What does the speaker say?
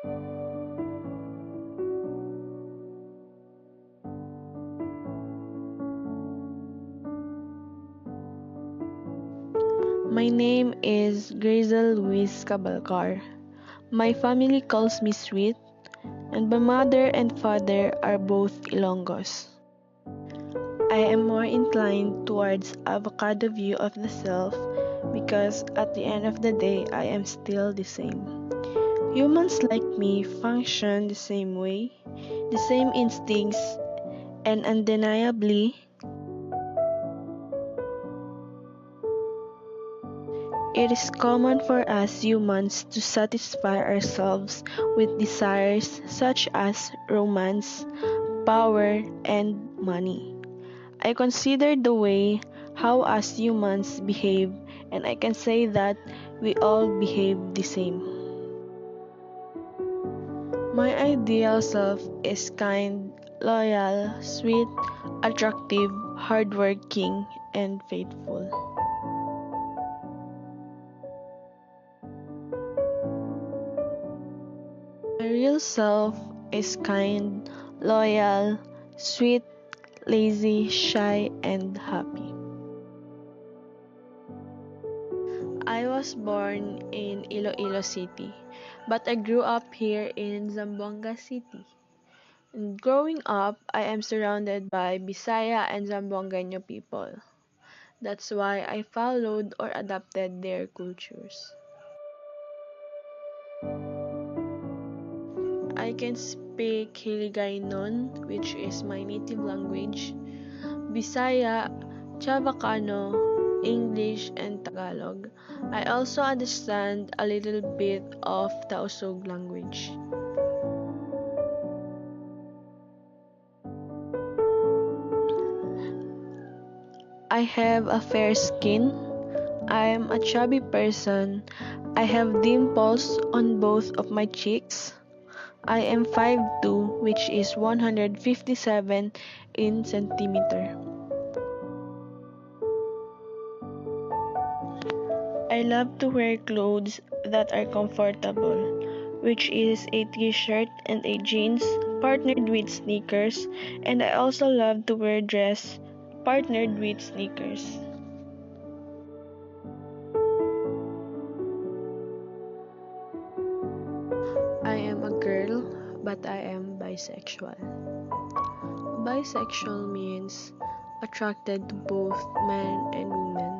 My name is Grazel Luis Cabalcar. My family calls me Sweet, and my mother and father are both Ilonggos. I am more inclined towards avocado view of the self because at the end of the day I am still the same. Humans like me function the same way, the same instincts, and undeniably, it is common for us humans to satisfy ourselves with desires such as romance, power, and money. I consider the way how us humans behave, and I can say that we all behave the same. My ideal self is kind, loyal, sweet, attractive, hardworking, and faithful. My real self is kind, loyal, sweet, lazy, shy, and happy. I was born in Iloilo City, but I grew up here in Zamboanga City. And growing up, I am surrounded by Bisaya and Zamboangueño people. That's why I followed or adopted their cultures. I can speak Hiligaynon, which is my native language, Bisaya, Chavacano, English, and Tagalog. I also understand a little bit of Tausug language. I have a fair skin. I am a chubby person. I have dimples on both of my cheeks. I am 5'2", which is 157 in centimeter. I love to wear clothes that are comfortable, which is a t-shirt and a jeans partnered with sneakers, and I also love to wear dress partnered with sneakers. I am a girl, but I am bisexual. Bisexual means attracted to both men and women.